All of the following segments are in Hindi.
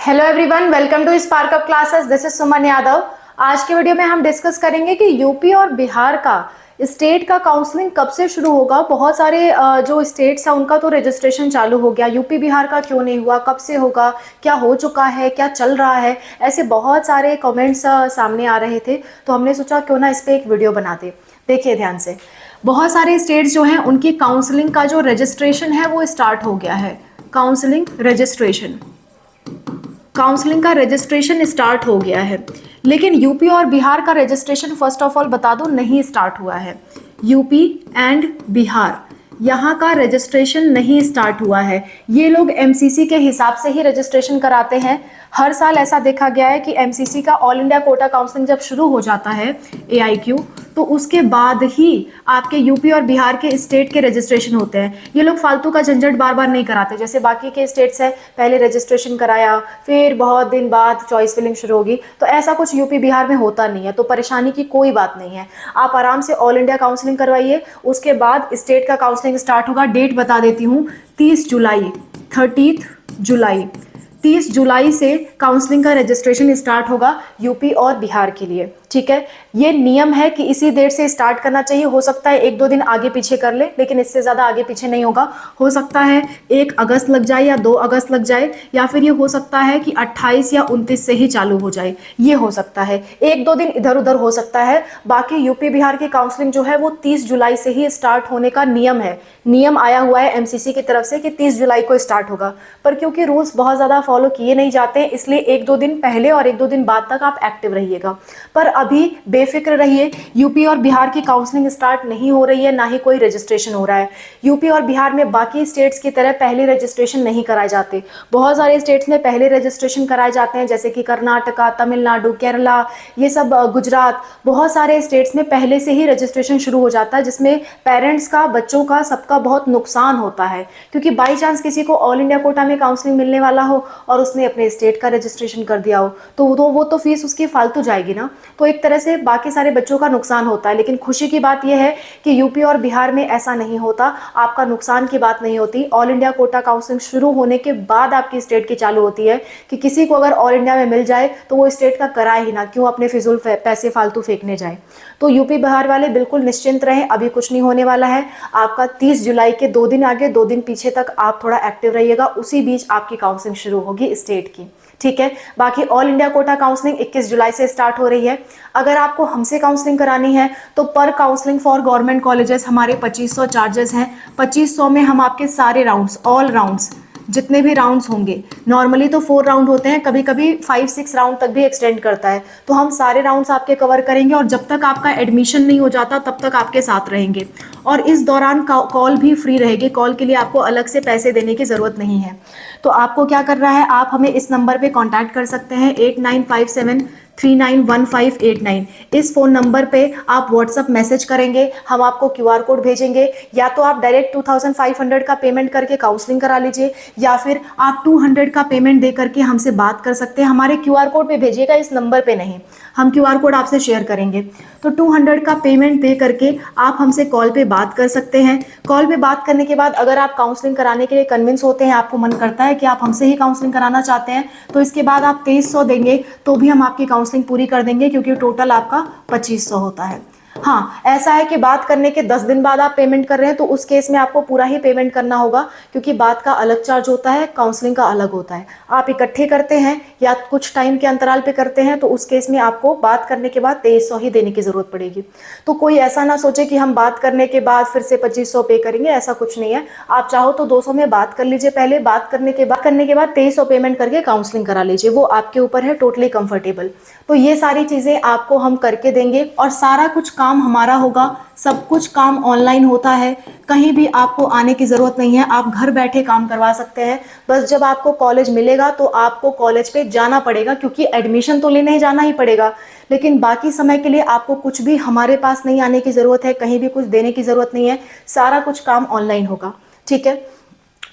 Hello everyone, welcome to spark up classes. This is Suman Yadav. आज के वीडियो में हम डिस्कस करेंगे कि यूपी और बिहार का स्टेट का काउंसलिंग कब से शुरू होगा। बहुत सारे जो स्टेट्स हैं उनका तो रजिस्ट्रेशन चालू हो गया, यूपी बिहार का क्यों नहीं हुआ, कब से होगा, क्या हो चुका है, क्या चल रहा है। ऐसे बहुत सारे कमेंट्स सामने आ रहे थे, तो हमने सोचा क्यों ना इस पर एक वीडियो बनाते। देखिए ध्यान से, बहुत सारे स्टेट्स जो हैं उनकी काउंसलिंग का जो रजिस्ट्रेशन है वो स्टार्ट हो गया है। काउंसलिंग का रजिस्ट्रेशन स्टार्ट हो गया है, लेकिन यूपी और बिहार का रजिस्ट्रेशन फर्स्ट ऑफ ऑल बता दो नहीं स्टार्ट हुआ है। यूपी एंड बिहार यहाँ का रजिस्ट्रेशन नहीं स्टार्ट हुआ है। ये लोग एमसीसी के हिसाब से ही रजिस्ट्रेशन कराते हैं। हर साल ऐसा देखा गया है कि एमसीसी का ऑल इंडिया कोटा काउंसलिंग जब शुरू हो जाता है एआईक्यू, तो उसके बाद ही आपके यूपी और बिहार के स्टेट के रजिस्ट्रेशन होते हैं। ये लोग फालतू का झंझट बार बार नहीं कराते, जैसे बाकी के स्टेट्स है पहले रजिस्ट्रेशन कराया फिर बहुत दिन बाद चॉइस फिलिंग शुरू होगी, तो ऐसा कुछ यूपी बिहार में होता नहीं है। तो परेशानी की कोई बात नहीं है, आप आराम से ऑल इंडिया काउंसलिंग करवाइए, उसके बाद स्टेट का काउंसलिंग स्टार्ट होगा। डेट बता देती हूँ, 30 जुलाई 30 जुलाई से काउंसलिंग का रजिस्ट्रेशन स्टार्ट होगा यूपी और बिहार के लिए। ठीक है, ये नियम है कि इसी डेट से स्टार्ट करना चाहिए। हो सकता है 1-2 दिन आगे पीछे कर ले, लेकिन इससे ज़्यादा आगे पीछे नहीं होगा। हो सकता है 1 अगस्त लग जाए या 2 अगस्त लग जाए, या फिर ये हो सकता है कि 28 या 29 से ही चालू हो जाए, ये हो सकता है। 1-2 दिन इधर उधर हो सकता है। बाकी यूपी बिहार की काउंसलिंग जो है वो 30 जुलाई से ही स्टार्ट होने का नियम है। नियम आया हुआ है एमसीसी की तरफ से कि 30 जुलाई को स्टार्ट होगा, पर क्योंकि रूल्स बहुत ज़्यादा फॉलो किए नहीं जाते, इसलिए 1-2 दिन पहले और 1-2 दिन बाद तक आप एक्टिव रहिएगा। पर अभी बेफिक्र रहिए, यूपी और बिहार की काउंसलिंग स्टार्ट नहीं हो रही है, ना ही कोई रजिस्ट्रेशन हो रहा है। यूपी और बिहार में बाकी स्टेट्स की तरह पहले रजिस्ट्रेशन नहीं कराए जाते। बहुत सारे स्टेट्स में पहले रजिस्ट्रेशन कराए जाते हैं, जैसे कि कर्नाटका, तमिलनाडु, केरला, ये सब, गुजरात, बहुत सारे स्टेट्स में पहले से ही रजिस्ट्रेशन शुरू हो जाता है, जिसमें पेरेंट्स का, बच्चों का, सबका बहुत नुकसान होता है। क्योंकि बाई चांस किसी को ऑल इंडिया कोटा में काउंसलिंग मिलने वाला हो और उसने अपने स्टेट का रजिस्ट्रेशन कर दिया हो, तो वो तो फीस उसकी फालतू जाएगी ना। तो एक तरह से बाकी सारे बच्चों का नुकसान होता है। लेकिन खुशी की बात यह है कि यूपी और बिहार में ऐसा नहीं होता, आपका नुकसान की बात नहीं होती। ऑल इंडिया कोटा काउंसलिंग शुरू होने के बाद आपकी स्टेट की चालू होती है कि किसी को अगर ऑल इंडिया में मिल जाए तो वो स्टेट का कराए ही ना, क्यों अपने फिजूल पैसे फालतू फेंकने जाए। तो यूपी बिहार वाले बिल्कुल निश्चिंत रहें, अभी कुछ नहीं होने वाला है। आपका 30 जुलाई के 2 दिन आगे 2 दिन पीछे तक आप थोड़ा एक्टिव रहिएगा, उसी बीच आपकी काउंसलिंग शुरू होगी स्टेट की। ठीक है, बाकी ऑल इंडिया कोटा काउंसलिंग 21 जुलाई से स्टार्ट हो रही है। अगर आपको हमसे काउंसलिंग करानी है तो पर काउंसलिंग फॉर गवर्नमेंट कॉलेजेस हमारे 2500 चार्जेस हैं। 2500 में हम आपके सारे राउंड्स, ऑल राउंड्स, जितने भी राउंड्स होंगे, नॉर्मली तो 4 राउंड होते हैं, कभी कभी 5-6 राउंड तक भी एक्सटेंड करता है, तो हम सारे राउंड्स आपके कवर करेंगे और जब तक आपका एडमिशन नहीं हो जाता तब तक आपके साथ रहेंगे। और इस दौरान कॉल भी फ्री रहेगी, कॉल के लिए आपको अलग से पैसे देने की ज़रूरत नहीं है। तो आपको क्या करना है, आप हमें इस नंबर पे कांटेक्ट कर सकते हैं, 8957391589। इस फ़ोन नंबर पे आप व्हाट्सअप मैसेज करेंगे, हम आपको क्यूआर कोड भेजेंगे। या तो आप डायरेक्ट 2500 का पेमेंट करके काउंसलिंग करा लीजिए, या फिर आप 200 का पेमेंट दे करके हमसे बात कर सकते हैं। हमारे क्यूआर कोड पे भेजिएगा, इस नंबर पे नहीं, हम क्यूआर कोड आपसे शेयर करेंगे। तो 200 का पेमेंट दे करके आप हमसे कॉल पे बात कर सकते हैं। कॉल पे बात करने के बाद अगर आप काउंसलिंग कराने के लिए कन्विंस होते हैं, आपको मन करता है कि आप हमसे ही काउंसलिंग कराना चाहते हैं, तो इसके बाद आप 2300 देंगे तो भी हम आपकी काउंसलिंग पूरी कर देंगे, क्योंकि टोटल आपका 2500 होता है। हाँ, ऐसा है कि बात करने के 10 दिन बाद आप पेमेंट कर रहे हैं तो उस केस में आपको पूरा ही पेमेंट करना होगा, क्योंकि बात का अलग चार्ज होता है, काउंसलिंग का अलग होता है। आप इकट्ठे करते हैं या कुछ टाइम के अंतराल पे करते हैं तो उस केस में आपको बात करने के बाद 2300 ही देने की जरूरत पड़ेगी। तो कोई ऐसा ना सोचे कि हम बात करने के बाद फिर से 2500 पे करेंगे, ऐसा कुछ नहीं है। आप चाहो तो 200 में बात कर लीजिए, पहले बात करने के बाद 2300 पेमेंट करके काउंसलिंग करा लीजिए, वो आपके ऊपर है, टोटली कंफर्टेबल। तो ये सारी चीजें आपको हम करके देंगे और सारा कुछ काम हमारा होगा। सब कुछ काम ऑनलाइन होता है, कहीं भी आपको आने की जरूरत नहीं है, आप घर बैठे काम करवा सकते हैं। बस जब आपको कॉलेज मिलेगा तो आपको कॉलेज पे जाना पड़ेगा, क्योंकि एडमिशन तो लेने जाना ही पड़ेगा, लेकिन बाकी समय के लिए आपको कुछ भी हमारे पास नहीं आने की जरूरत है, कहीं भी कुछ देने की जरूरत नहीं है, सारा कुछ काम ऑनलाइन होगा। ठीक है,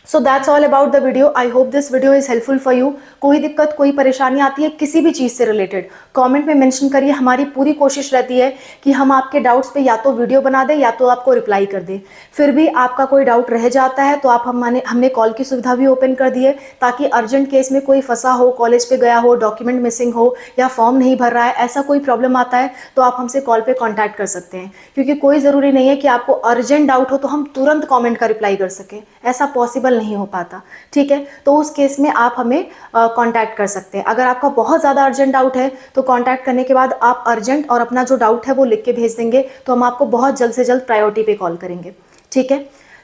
so that's all about the video. I hope this video is helpful for you. कोई दिक्कत, कोई परेशानी आती है किसी भी चीज़ से रिलेटेड, कमेंट में मेंशन करिए। हमारी पूरी कोशिश रहती है कि हम आपके डाउट्स पे या तो वीडियो बना दें या तो आपको रिप्लाई कर दें। फिर भी आपका कोई डाउट रह जाता है तो आप हमने कॉल की सुविधा भी ओपन कर दी है, ताकि अर्जेंट केस में कोई फंसा हो, कॉलेज पे गया हो, डॉक्यूमेंट मिसिंग हो या फॉर्म नहीं भर रहा है, ऐसा कोई प्रॉब्लम आता है तो आप हमसे कॉल पे कांटेक्ट कर सकते हैं। क्योंकि कोई ज़रूरी नहीं है कि आपको अर्जेंट डाउट हो तो हम तुरंत कमेंट का रिप्लाई कर सकें, ऐसा पॉसिबल नहीं हो पाता। ठीक है, तो उस केस में आप हमें कांटेक्ट कर सकते हैं। अगर आपका बहुत ज़्यादा अर्जेंट डाउट है तो कांटेक्ट करने के बाद आप अर्जेंट और अपना जो डाउट है वो लिख के भेज देंगे, तो हम आपको बहुत जल्द से जल्द प्रायोरिटी पे कॉल करेंगे। ठीक है,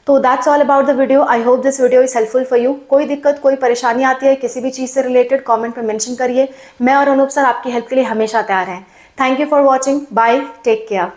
तो that's all about the video. I hope this video is helpful for you. कोई दिक्कत, कोई परेशानी आती है किसी भी चीज़ से रिलेटेड, कमेंट में मेंशन करिए। मैं और अनूप सर आपकी हेल्प के लिए हमेशा तैयार हैं। Thank you for watching. Bye, take care.